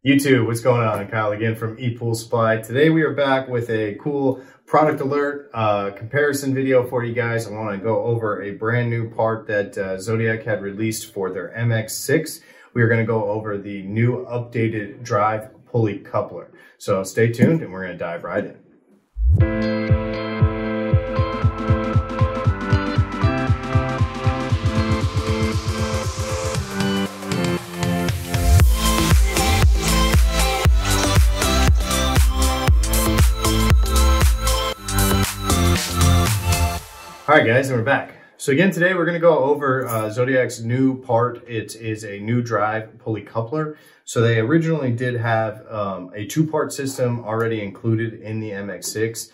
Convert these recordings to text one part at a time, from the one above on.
YouTube, what's going on? Kyle again from ePoolSupply. Today we are back with a cool product alert comparison video for you guys. I want to go over a brand new part that Zodiac had released for their MX6. We are going to go over the new updated drive pulley coupler. So stay tuned and we're going to dive right in. All right, guys, and we're back. So again, today we're going to go over Zodiac's new part. It is a new drive pulley coupler. So they originally did have a two-part system already included in the MX6.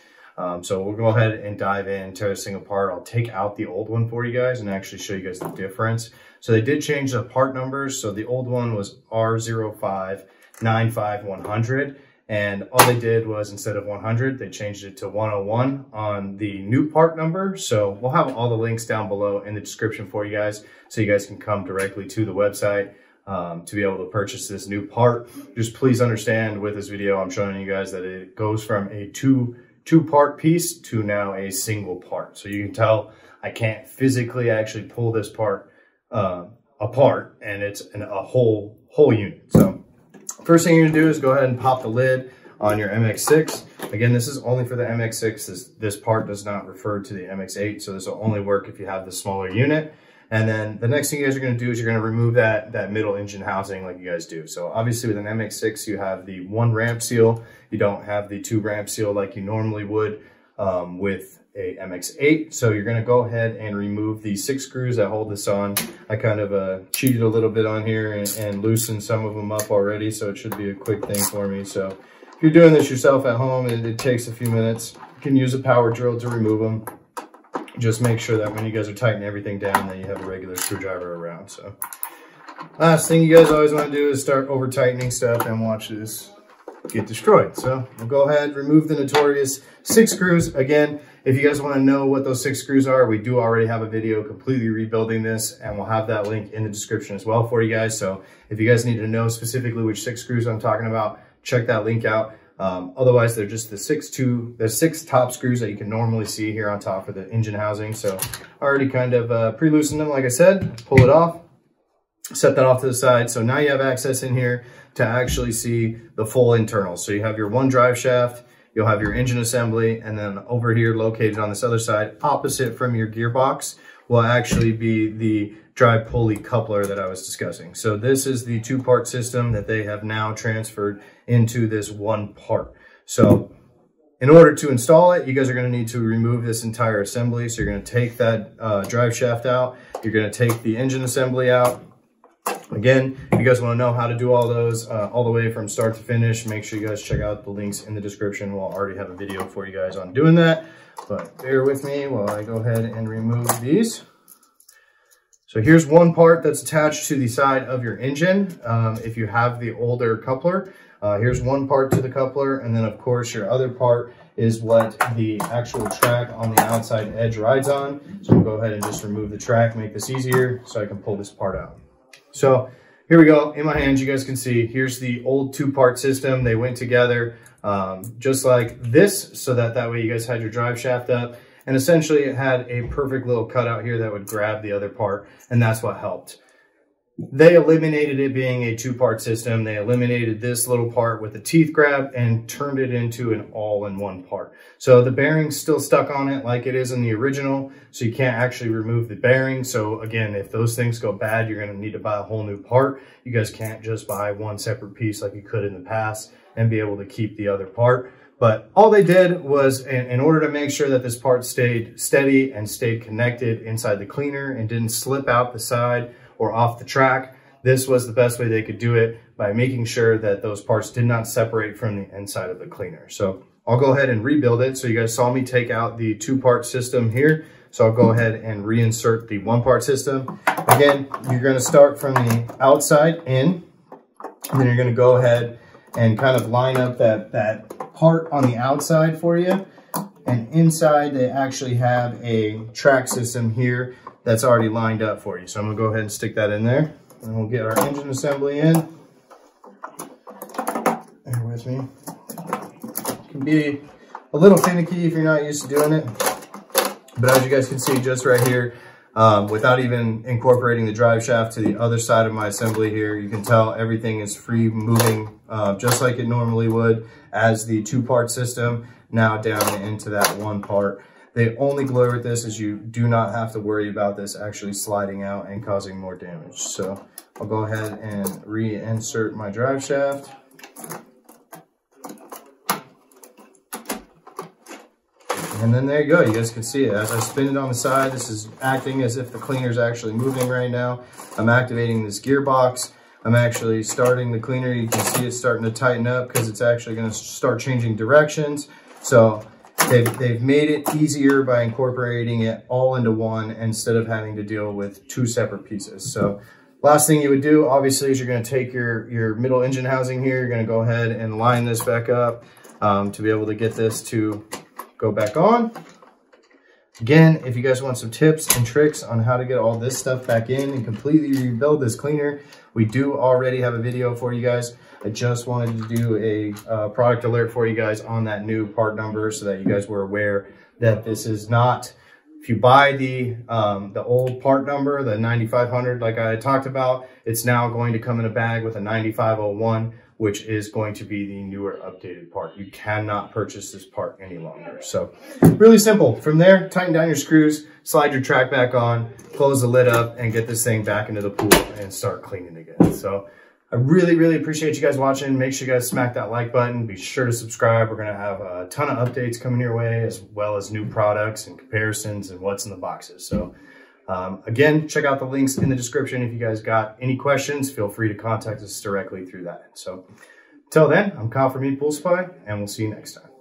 So we'll go ahead and dive in, tear this thing apart. I'll take out the old one for you guys and actually show you guys the difference. So they did change the part numbers. So the old one was R0595101. And all they did was, instead of 100, they changed it to 101 on the new part number. So we'll have all the links down below in the description for you guys, so you guys can come directly to the website to be able to purchase this new part. Just please understand, with this video, I'm showing you guys that it goes from a two-part piece to now a single part. So you can tell I can't physically actually pull this part apart, and it's a whole unit. So first thing you're gonna do is go ahead and pop the lid on your MX6. Again, this is only for the MX6. This part does not refer to the MX8, so this will only work if you have the smaller unit. And then the next thing you guys are gonna do is you're gonna remove that middle engine housing like you guys do. So obviously with an MX6, you have the one ramp seal. You don't have the two ramp seal like you normally would with a MX8. So you're going to go ahead and remove the 6 screws that hold this on. I kind of cheated a little bit on here and loosened some of them up already, so it should be a quick thing for me. So if you're doing this yourself at home, it takes a few minutes. You can use a power drill to remove them. Just make sure that when you guys are tightening everything down, that you have a regular screwdriver around. So last thing you guys always want to do is start over tightening stuff and watch this get destroyed. So we'll go ahead, remove the notorious 6 screws. Again, if you guys want to know what those 6 screws are, we do already have a video completely rebuilding this, and we'll have that link in the description as well for you guys. So if you guys need to know specifically which 6 screws I'm talking about, check that link out. Otherwise, they're just the 6 top screws that you can normally see here on top of the engine housing. So I already kind of pre-loosened them, like I said. Pull it off, set that off to the side. So now you have access in here to actually see the full internals. So you have your one drive shaft, you'll have your engine assembly, and then over here located on this other side, opposite from your gearbox, will actually be the drive pulley coupler that I was discussing. So this is the two-part system that they have now transferred into this one part. So in order to install it, you guys are going to need to remove this entire assembly. So you're going to take that drive shaft out, you're going to take the engine assembly out. Again, if you guys want to know how to do all those all the way from start to finish, make sure you guys check out the links in the description. We'll already have a video for you guys on doing that, but bear with me while I go ahead and remove these. So here's one part that's attached to the side of your engine. If you have the older coupler, here's one part to the coupler, and then of course your other part is what the actual track on the outside edge rides on. So we'll go ahead and just remove the track, make this easier so I can pull this part out. So here we go. In my hands, you guys can see, here's the old two-part system. They went together just like this, so that way you guys had your drive shaft up. And essentially it had a perfect little cutout here that would grab the other part, and that's what helped. They eliminated it being a two-part system. They eliminated this little part with the teeth grab and turned it into an all-in-one part. So the bearing's still stuck on it like it is in the original, so you can't actually remove the bearing. So again, if those things go bad, you're gonna need to buy a whole new part. You guys can't just buy one separate piece like you could in the past and be able to keep the other part. But all they did was, in order to make sure that this part stayed steady and stayed connected inside the cleaner and didn't slip out the side or off the track, this was the best way they could do it, by making sure that those parts did not separate from the inside of the cleaner. So I'll go ahead and rebuild it. So you guys saw me take out the two-part system here. So I'll go ahead and reinsert the one-part system. Again, you're gonna start from the outside in, and then you're gonna go ahead and kind of line up that part on the outside for you. And inside, they actually have a track system here that's already lined up for you. So I'm gonna go ahead and stick that in there, and we'll get our engine assembly in. with me. It can be a little finicky if you're not used to doing it. But as you guys can see just right here, without even incorporating the drive shaft to the other side of my assembly here, you can tell everything is free moving just like it normally would as the 2-part system, now down into that 1 part. The only glory with this is you do not have to worry about this actually sliding out and causing more damage. So I'll go ahead and reinsert my drive shaft. And then there you go, you guys can see it. As I spin it on the side, this is acting as if the cleaner is actually moving right now. I'm activating this gearbox. I'm actually starting the cleaner. You can see it's starting to tighten up because it's actually gonna start changing directions. So they've made it easier by incorporating it all into one instead of having to deal with 2 separate pieces. So last thing you would do, obviously, is you're gonna take your middle engine housing here. You're gonna go ahead and line this back up to be able to get this to go back on. Again, if you guys want some tips and tricks on how to get all this stuff back in and completely rebuild this cleaner, we do already have a video for you guys. I just wanted to do a product alert for you guys on that new part number so that you guys were aware that this is not, if you buy the old part number, the 9500 like I talked about, it's now going to come in a bag with a 9501, which is going to be the newer updated part. You cannot purchase this part any longer. So really simple. From there, tighten down your screws, slide your track back on, close the lid up, and get this thing back into the pool and start cleaning again. So I really, really appreciate you guys watching. Make sure you guys smack that like button. Be sure to subscribe. We're gonna have a ton of updates coming your way, as well as new products and comparisons and what's in the boxes. So again, check out the links in the description. If you guys got any questions, feel free to contact us directly through that. So until then, I'm Kyle from ePoolSupply, and we'll see you next time.